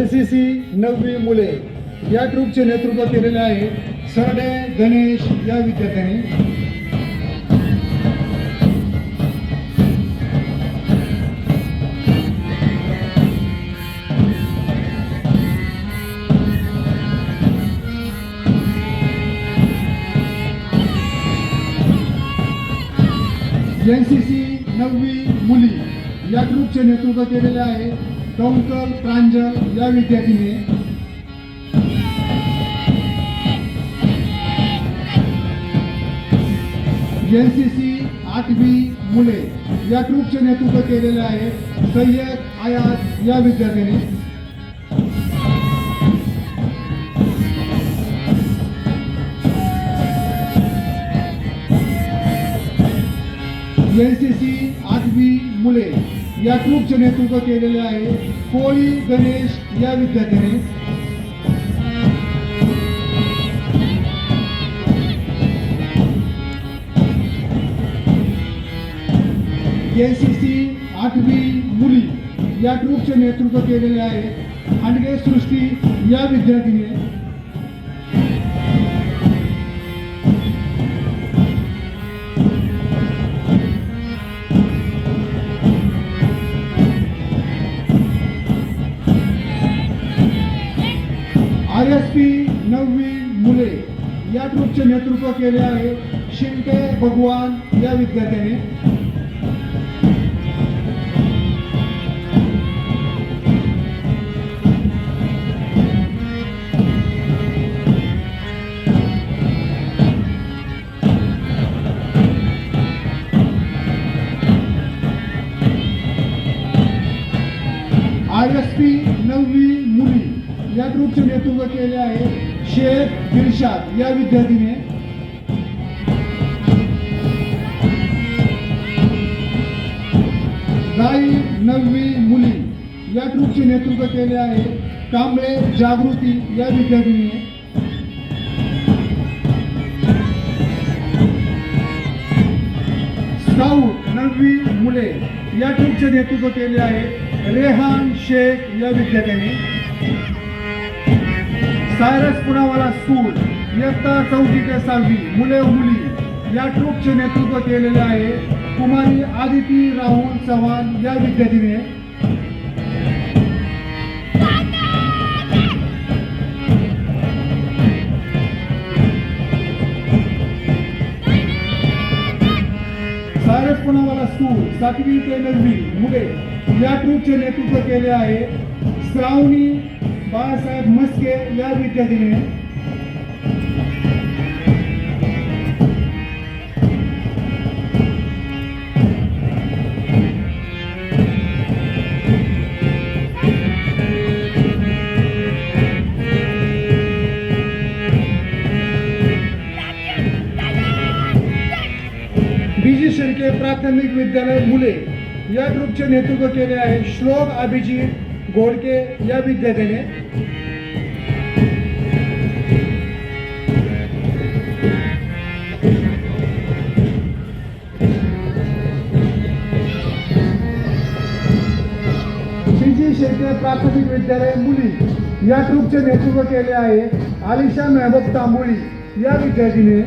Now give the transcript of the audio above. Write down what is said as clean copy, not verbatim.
NCC 9वी मुले या ट्रूपचे नेतृत्व केलेले आहे सरडे गणेश या विद्यार्थ्यांनी। NCC 9वी मुली या ग्रुपचे नेतृत्व केलेले आहे कौंकल प्रांजल या विद्यार्थीने। NCC 8वी मुले या ग्रुपचे नेतृत्व केलेले आहे सय्यद आयात या विद्यार्थीने। NCC 8वी मुले या ग्रुपचे नेतृत्व केलेले आहे कोळी गणेश या विद्यार्थ्याने। NCC 8वी मुली या ग्रुपचे नेतृत्व केलेले आहे हांडगे सृष्टी या विद्यार्थीने। RSP 9वी मुले या ग्रुपचे नेतृत्व केले आहे शिंदे भगवान या विद्यार्थ्याने। RSP 9वी मुली या ग्रुपचे नेतृत्व केले आहे शेख दिलशाद या विद्यार्थीने। गाई 9वी मुली या ग्रुपचे नेतृत्व केले आहे कांबळे जागृती या विद्यार्थीने। स्काउट 9वी मुले या ग्रुपचे नेतृत्व केले आहे रेहान शेख या विद्यार्थ्याने। सायरस पुनावाला स्कूल इयत्ता 4वी ते 6वी मुले व मुली या ट्रूपचे नेतृत्व केलेले आहे कुमारी आदिती राहुल चव्हाण या विद्यार्थीने। सायरस पुनावाला स्कूल 7वी ते 9वी मुले या ट्रूपचे नेतृत्व केले आहे श्रावणी बाळासाहेब मस्के या विद्यार्थीने। BG शेळके प्राथमिक विद्यालय मुले या ग्रुपचे नेतृत्व केले आहे श्लोक अभिजित घोडके या विद्यार्थ्याने। BG शेळके प्राथमिक विद्यालय मुली या ग्रुपचे नेतृत्व केले आहे आलिशा मेहबूब तांबोळी या विद्यार्थीने।